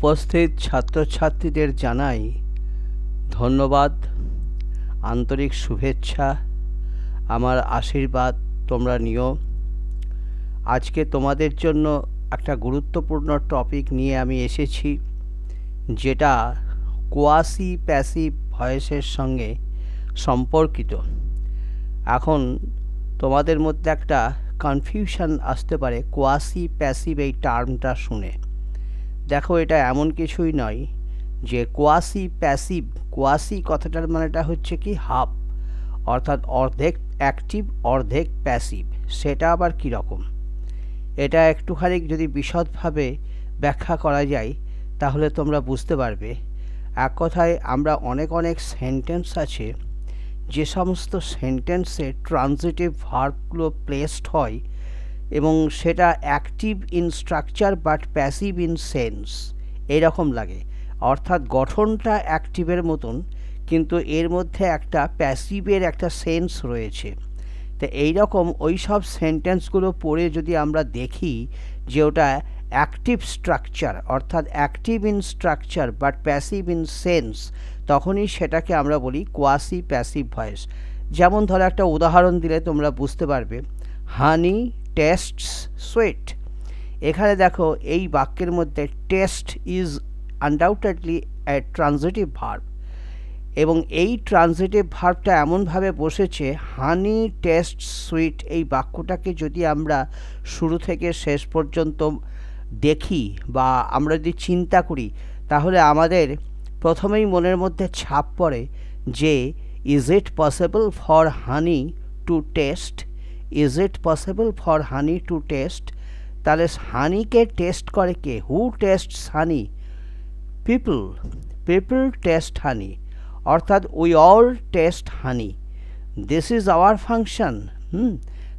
উপস্থিত ছাত্রছাত্রীদের জানাই ধন্যবাদ, আন্তরিক শুভেচ্ছা, আমার আশীর্বাদ তোমরা নিও। আজকে তোমাদের জন্য একটা গুরুত্বপূর্ণ টপিক নিয়ে আমি এসেছি, যেটা কোয়াসি প্যাসিভ ভয়েসের সঙ্গে সম্পর্কিত। এখন তোমাদের মধ্যে একটা কনফিউশন আসতে পারে কোয়াসি প্যাসিভ এই টার্মটা শুনে। দেখো, এটা এমন কিছুই নয় যে কোয়াসি প্যাসিভ, কোয়াসি কথাটার মানেটা হচ্ছে কি হাফ, অর্থাৎ অর্ধেক অ্যাক্টিভ অর্ধেক প্যাসিভ। সেটা আবার কীরকম, এটা একটুখানি যদি বিশদভাবে ব্যাখ্যা করা যায় তাহলে তোমরা বুঝতে পারবে। এক কথায়, আমরা অনেক সেন্টেন্স আছে, যে সমস্ত সেন্টেন্সে ট্রানজিটিভ ভার্বগুলো প্লেসড হয় এবং সেটা active in structure but passive in sense, এরকম লাগে। অর্থাৎ গঠনটা অ্যাক্টিভের মতন, কিন্তু এর মধ্যে একটা প্যাসিভের একটা সেন্স রয়েছে। তো এইরকম ওই সব সেন্টেন্সগুলো পড়ে যদি আমরা দেখি যে ওটা অ্যাক্টিভ স্ট্রাকচার, অর্থাৎ active in structure but passive in sense, তখনই সেটাকে আমরা বলি কোয়াসি প্যাসিভ ভয়েস। যেমন ধরো, একটা উদাহরণ দিলে তোমরা বুঝতে পারবে। হানি টেস্টস সুইট। এখানে দেখো, এই বাক্যের মধ্যে test is undoubtedly A transitive verb, এবং এই ট্রানজিটিভ ভার্বটা এমনভাবে বসেছে, হানি টেস্ট সুইট। এই বাক্যটাকে যদি আমরা শুরু থেকে শেষ পর্যন্ত দেখি বা আমরা যদি চিন্তা করি, তাহলে আমাদের প্রথমেই মনের মধ্যে ছাপ পড়ে যে is it possible for honey to taste, is it possible for honey to taste. তাহলে হানিকে টেস্ট করে কে? Who tastes honey? People, people taste honey. অর্থাৎ we all taste honey, this is our function.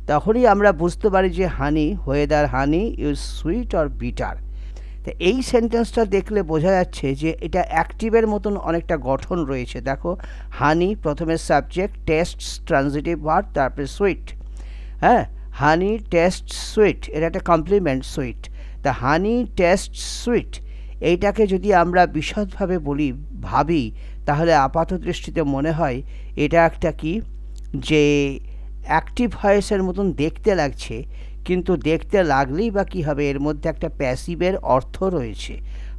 তখনই আমরা বুঝতে পারি যে honey, whether honey is sweet or bitter. তো এই সেন্টেন্সটা দেখলে বোঝা যাচ্ছে যে এটা অ্যাক্টিভের মতন অনেকটা গঠন রয়েছে। দেখো, হানি প্রথমে সাবজেক্ট, টেস্টস ট্রানজিটিভ ভার্ব, তারপরে সুইট। হ্যাঁ, হানি টেস্ট সুইট, এটা একটা কমপ্লিমেন্ট সুইট। তা হানি টেস্ট সুইট, এইটাকে যদি আমরা বিশদভাবে ভাবি, তাহলে আপাত দৃষ্টিতে মনে হয় এটা একটা কি, যে অ্যাক্টিভ ভয়েসের মতন দেখতে লাগছে, কিন্তু দেখতে লাগলেই বা কী হবে, এর মধ্যে একটা প্যাসিভের অর্থ রয়েছে।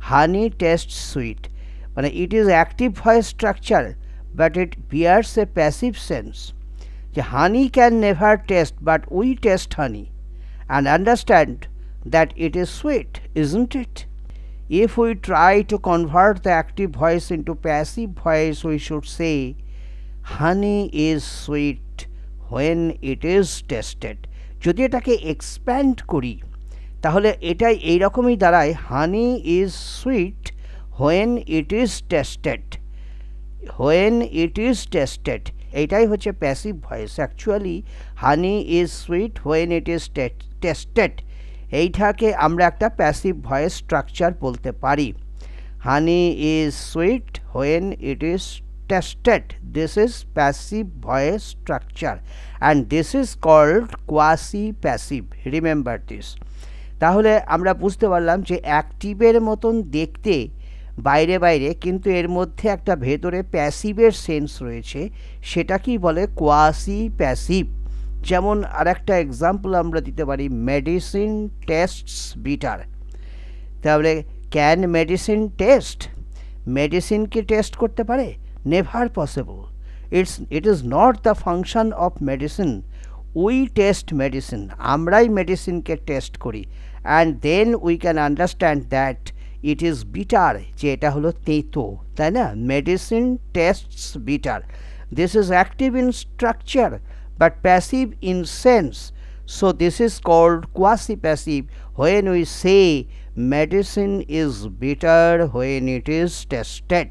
হানি টেস্ট সুইট মানে it is active voice structure but it bears a passive sense. যে honey can never taste but we taste honey and understand that it is sweet, isn't it? If we try to convert the active voice into passive voice, we should say honey is sweet when it is tasted. যদি এটাকে expand করি তাহলে এটাই এইরকমই দাঁড়ায়, honey is sweet when it is tasted, when it is tasted. এইটাই হচ্ছে passive voice. Actually honey is sweet when it is tasted, এইটাকে আমরা একটা প্যাসিভ ভয়েস স্ট্রাকচার বলতে পারি। Honey is sweet when it is tasted, this is passive voice structure and this is called quasi passive. Remember this. তাহলে আমরা বুঝতে পারলাম যে অ্যাক্টিভের মতন দেখতে বাইরে বাইরে, কিন্তু এর মধ্যে একটা ভেতরে প্যাসিভের সেন্স রয়েছে, সেটা কি বলে কোয়াসি প্যাসিভ। যেমন আর একটা এক্সাম্পল আমরা দিতে পারি, মেডিসিন টেস্টস বিটার। তাহলে ক্যান মেডিসিন টেস্ট? মেডিসিন কি টেস্ট করতে পারে? Never possible. It is not the function of medicine, we taste medicine, আমরাই মেডিসিনকে টেস্ট করি, and then we can understand that it is bitter, যে এটা হলো তেতো, তাই না? Medicine tastes bitter, this is active in structure but passive in sense. So this is called quasi-passive when we say medicine is bitter when it is tested.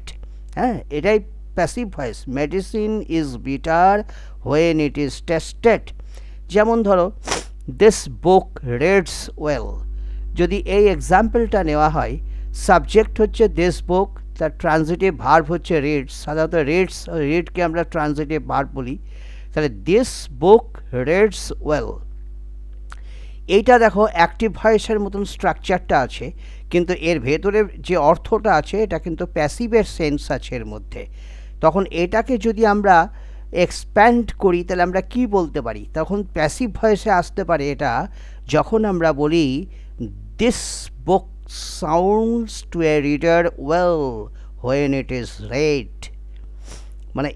এটাই passive voice, medicine is bitter when it is tested. যেমন ধরো, this book reads well. যদি এই এক্সাম্পলটা নেওয়া হয়, subject হচ্ছে this book, তার transitive verb হচ্ছে রিডস। সাধারণত রিডকে আমরা ট্রানজিটিভ ভার্ব বলি। তাহলে দিস বুক রিডস ওয়েল, এইটা দেখো অ্যাক্টিভ ভয়েসের মতন স্ট্রাকচারটা আছে, কিন্তু এর ভেতরে যে অর্থটা আছে এটা কিন্তু প্যাসিভের সেন্স আছে এর মধ্যে। তখন এটাকে যদি আমরা এক্সপ্যান্ড করি তাহলে আমরা কি বলতে পারি? তখন প্যাসিভ ভয়েসে আসতে পারে এটা যখন আমরা বলি this book sounds to a reader well when it is read. মানে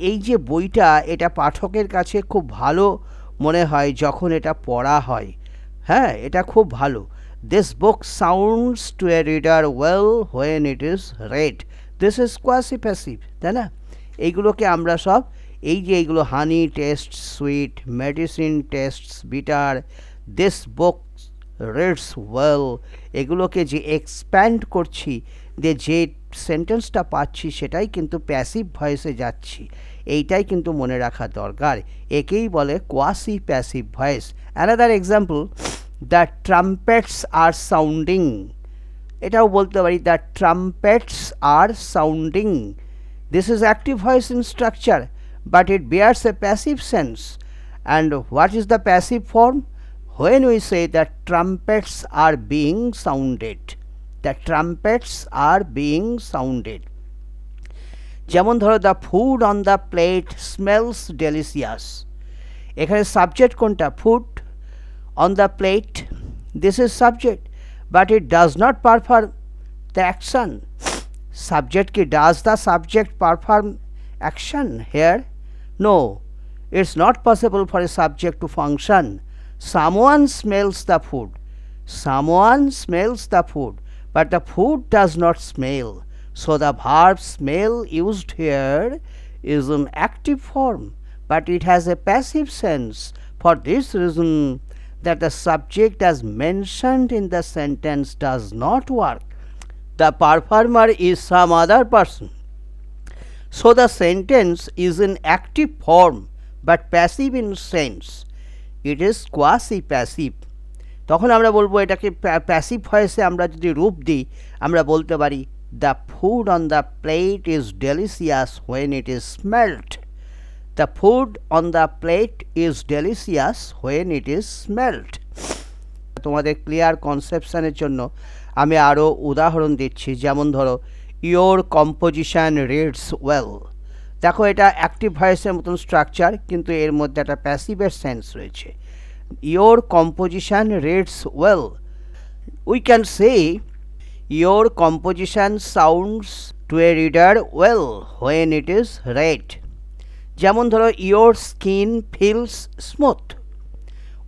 এই যে বইটা এটা পাঠকের কাছে খুব ভালো মনে হয় যখন এটা পড়া হয়। হ্যাঁ, এটা খুব ভালো। This book sounds to a reader well when it is read. This is quasi passive, তাই না? এইগুলোকে আমরা সব এইগুলো honey taste sweet, medicine tastes bitter, this book reads well, এগুলোকে যে এক্সপ্যান্ড করছি, যে সেন্টেন্সটা পাচ্ছি সেটাই কিন্তু প্যাসিভ ভয়েসে যাচ্ছি। এইটাই কিন্তু মনে রাখা দরকার। একেই বলে quasi passive voice. Another example, the trumpets are sounding. এটাও বলতে পারি the trumpets are sounding. This is active voice in structure, but it bears a passive sense. And what is the passive form? When we say that trumpets are being sounded, the trumpets are being sounded. যেমন ধরো the food on the plate smells delicious. এখানে subject কোনটা? Food on the plate, this is subject, but it does not perform the action. Subject ki does the subject perform action here? No, it's not possible for a subject to function. Someone smells the food. Someone smells the food, but the food does not smell. So the verb smell used here is an active form, but it has a passive sense. For this reason, that the subject as mentioned in the sentence does not work. The performer is some other person. So the sentence is in active form but passive in sense. It is quasi passive. তখন আমরা বলবো এটাকে passive ভয়েসে আমরা যদি রূপ দিই আমরা বলতে পারি the food on the plate is delicious when it is smelt. The food on the plate is delicious when it is smelt. তোমাদের ক্লিয়ার কনসেপশনের জন্য আমি আরও উদাহরণ দিচ্ছি। যেমন ধরো ইয়োর কম্পোজিশন রিডস ওয়েল। দেখো এটা অ্যাক্টিভ ভয়েসের মতন স্ট্রাকচার, কিন্তু এর মধ্যে একটা প্যাসিভের সেন্স রয়েছে। Your composition reads well, we can say your composition sounds to a reader well when it is read. যেমন ধরো your skin feels smooth,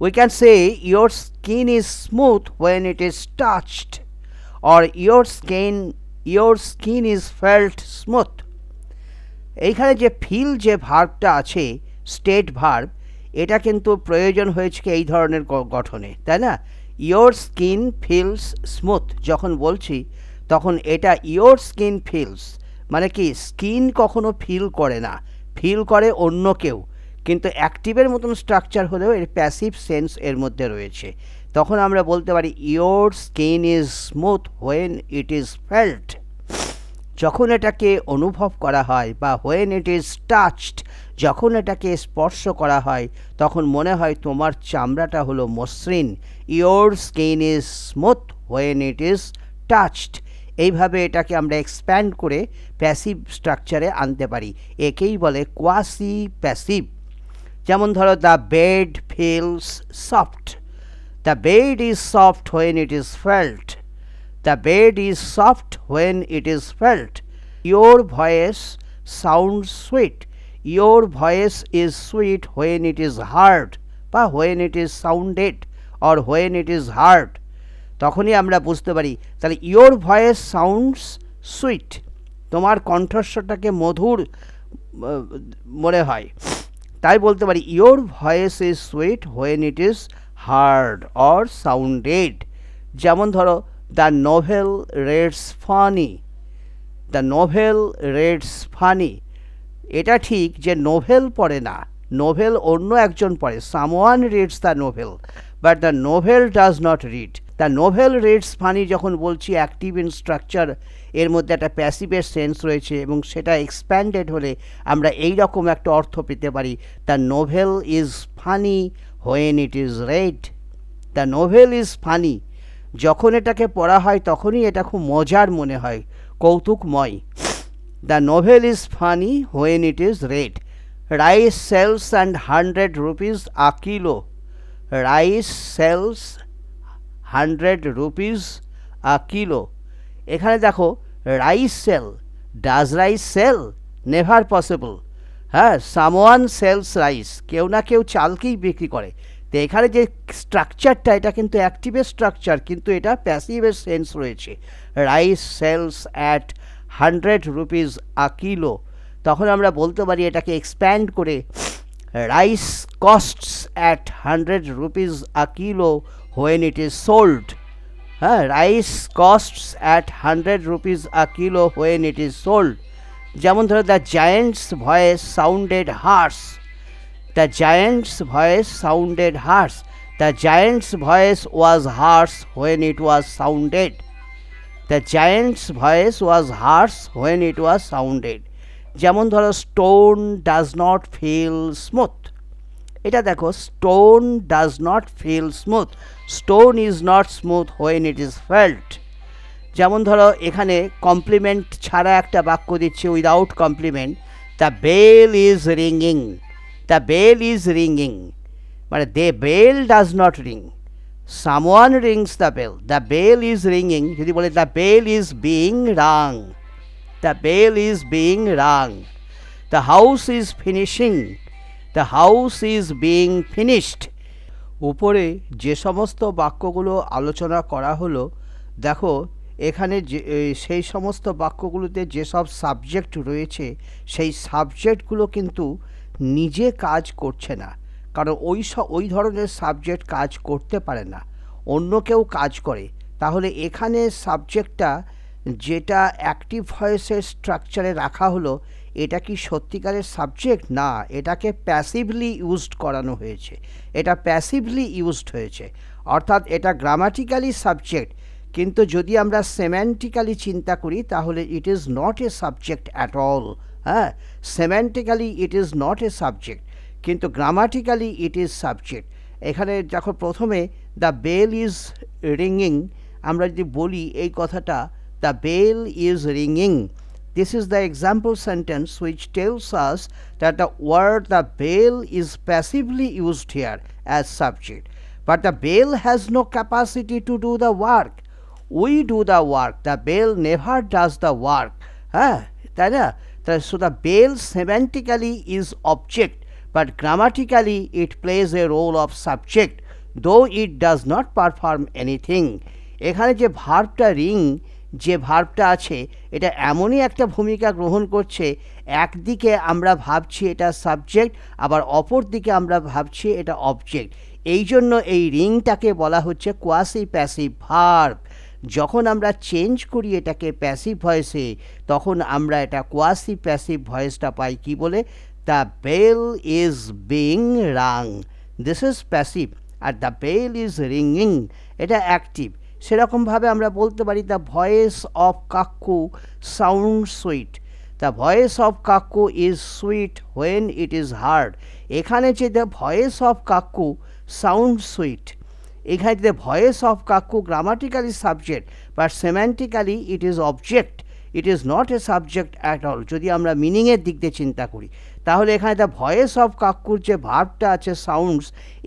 we can say your skin is smooth when it is touched, or your skin is felt smooth. এইখানে যে feel যে ভার্বটা আছে state verb, এটা কিন্তু প্রয়োজন হয়েছে এই ধরনের গঠনে, তাই না? ইয়োর স্কিন ফিলস স্মুথ যখন বলছি তখন এটা ইয়োর স্কিন ফিলস মানে কি স্কিন কখনো ফিল করে না, ফিল করে অন্য কেউ, কিন্তু অ্যাক্টিভের মতন স্ট্রাকচার হলেও এর প্যাসিভ সেন্স এর মধ্যে রয়েছে। তখন আমরা বলতে পারি your skin is smooth when it is felt. যখন এটাকে অনুভব করা হয়, বা হোয়েন ইট ইজ টাচড, যখন এটাকে স্পর্শ করা হয় তখন মনে হয় তোমার চামড়াটা হলো মসৃণ। Your skin is smooth when it is touched. এইভাবে এটাকে আমরা এক্সপ্যান্ড করে প্যাসিভ স্ট্রাকচারে আনতে পারি। একেই বলে কোয়াসি প্যাসিভ। যেমন ধরো the bed feels soft. The bed is soft when it is felt. The bed is soft when it is felt. Your voice sound sweet. Your voice is sweet when it is heard, বা when it is sounded, or when it is heard. তখনই আমরা বুঝতে পারি তাহলে your voice sounds sweet, তোমার কণ্ঠস্বরটাকে মধুর মনে হয়, তাই বলতে পারি your voice is sweet when it is hard or sounded. যেমন ধরো the novel raids funny. The novel raids funny, এটা ঠিক যে নোভেল পড়ে না, নোভেল অন্য একজন পড়ে, someone reads the novel, but the novel does not read. The novel reads funny যখন বলছি অ্যাক্টিভ ইন স্ট্রাকচার, এর মধ্যে একটা প্যাসিভের সেন্স রয়েছে এবং সেটা এক্সপ্যান্ডেড হলে আমরা এই রকম একটা অর্থ পেতে পারি, the novel is funny when it is red. The novel is funny, যখন এটাকে পড়া হয় তখনই এটা খুব মজার মনে হয়, কৌতুকময়। The novel is funny when it is read. Rice sells and 100 rupees a kilo. Rice sells 100 rupees a kilo. এখানে দেখো rice sell, does rice sell? Never possible. হ্যাঁ, সামওয়ান সেলস রাইস, কেউ না কেউ চালকেই বিক্রি করে। তো এখানে যে স্ট্রাকচারটা, এটা কিন্তু অ্যাক্টিভের স্ট্রাকচার, কিন্তু এটা প্যাসিভের সেন্স রয়েছে। Rice sells at 100 rupees a kilo. তখন আমরা বলতে পারি এটাকে এক্সপ্যান্ড করে, rice costs at 100 rupees a kilo when it is sold. হ্যাঁ, rice costs at 100 rupees a kilo when it is sold. যেমন ধরো, the giant's voice sounded harsh. The giant's voice sounded harsh. The giant's voice was harsh when it was sounded. The giant's voice was harsh when it was sounded. যেমন ধরো, stone does not feel smooth. এটা দেখো, stone does not feel smooth. Stone is not smooth when it is felt. যেমন ধরো, এখানে complement ছাড়া একটা বাক্য দিচ্ছে, without complement. The bell is ringing. The bell is ringing, মানে the bell does not ring, someone rings the bell. The bell is ringing যদি বলে the bell is being rung. The bell is being rung. The house is finishing. The house is being finished. উপরে যে সমস্ত বাক্যগুলো আলোচনা করা হলো, দেখো এখানে যে সেই সমস্ত বাক্যগুলোতে যেসব সাবজেক্ট রয়েছে, সেই সাবজেক্টগুলো কিন্তু নিজে কাজ করছে না, কারণ ওই ধরনের সাবজেক্ট কাজ করতে পারে না, অন্য কেউ কাজ করে। তাহলে এখানে সাবজেক্টটা যেটা অ্যাক্টিভ ভয়েসের স্ট্রাকচারে রাখা হলো, এটা কি সত্যিকারের সাবজেক্ট? না, এটাকে প্যাসিভলি ইউজড করানো হয়েছে। এটা প্যাসিভলি ইউজড হয়েছে, অর্থাৎ এটা গ্রামাটিক্যালি সাবজেক্ট, কিন্তু যদি আমরা সেম্যান্টিক্যালি চিন্তা করি তাহলে it is not a subject at all. হ্যাঁ, semantically it is not a subject, কিন্তু গ্রামাটিক্যালি ইট ইজ সাবজেক্ট। এখানে যখন প্রথমে দ্য বেল ইজ রিঙ্গিং, আমরা যদি বলি এই কথাটা, the bell is ringing, this is the example sentence which tells us that the word the bell is passively used here as subject, but the bell has no capacity to do the work. We do the work, the bell never does the work. তাই না? So the bell semantically is object, but grammatically it plays a role of subject, though it does not perform anything. এখানে যে ভার্বটা ring, যে ভার্বটা আছে, এটা এমনই একটা ভূমিকা গ্রহণ করছে, একদিকে আমরা ভাবছি এটা সাবজেক্ট, আবার অপর দিকে আমরা ভাবছি এটা অবজেক্ট। এই জন্য এই রিংটাকে বলা হচ্ছে কোয়াসি প্যাসিভ ভার্ব। যখন আমরা চেঞ্জ করি এটাকে প্যাসিভ ভয়েসে, তখন আমরা এটা কোয়াসি প্যাসিভ ভয়েসটা পাই কি বলে? The bell is being rung, this is passive, আর দ্য বেল ইজ রিঙ্গিং এটা অ্যাক্টিভ। সেরকমভাবে আমরা বলতে পারি the voice of cuckoo sound sweet. The voice of cuckoo is sweet when it is heard. এখানে যে the voice of cuckoo sound sweet, এখানে the voice of cuckoo grammatically subject, but semantically it is object, it is not a subject at all. যদি আমরা মিনিংয়ের দিক দিয়ে চিন্তা করি, তাহলে এখানে দ্য ভয়েস অফ কাক্কুর যে ভার্বটা আছে সাউন্ডস,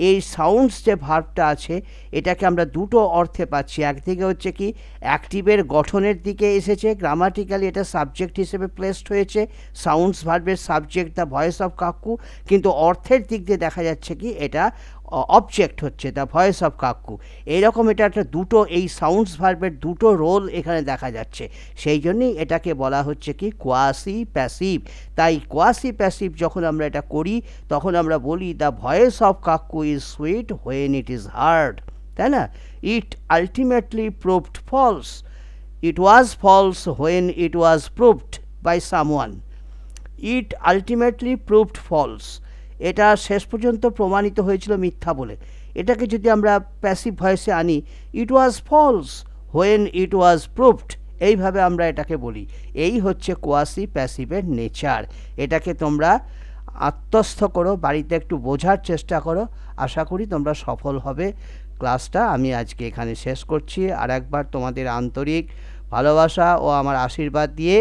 এই সাউন্ডস যে ভার্বটা আছে, এটাকে আমরা দুটো অর্থে পাচ্ছি। একদিকে হচ্ছে কি অ্যাক্টিভের গঠনের দিকে এসেছে, গ্রামাটিক্যালি এটা সাবজেক্ট হিসেবে প্লেসড হয়েছে, সাউন্ডস ভার্বের subject the voice of Kakku, কিন্তু অর্থের দিক দিয়ে দেখা যাচ্ছে কি এটা অবজেক্ট হচ্ছে দ্য ভয়েস অফ কাক্কু। এইরকম এটা একটা দুটো, এই সাউন্ডস ভার্বের দুটো রোল এখানে দেখা যাচ্ছে, সেই জন্যই এটাকে বলা হচ্ছে কি কোয়াসি প্যাসিভ। তাই কোয়াসি প্যাসিভ যখন আমরা এটা করি, তখন আমরা বলি the voice of cuckoo is sweet when it is heard, তাই না? It ultimately proved false, it was false when it was proved by someone. It ultimately proved false, এটা শেষ পর্যন্ত প্রমাণিত হয়েছিল মিথ্যা বলে। এটাকে যদি আমরা প্যাসিভ ভয়েসে আনি, it was false when it was proved, এইভাবে আমরা এটাকে বলি। এই হচ্ছে কোয়াসি প্যাসিভের নেচার। এটাকে তোমরা আত্মস্থ করো, বাড়িতে একটু বোঝার চেষ্টা করো। আশা করি তোমরা সফল হবে। ক্লাসটা আমি আজকে এখানে শেষ করছি। আর একবার তোমাদের আন্তরিক ভালোবাসা ও আমার আশীর্বাদ দিয়ে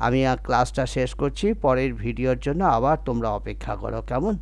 আমি ক্লাসটা শেষ করছি। পরের ভিডিওর জন্য আবার তোমরা অপেক্ষা করো, কেমন?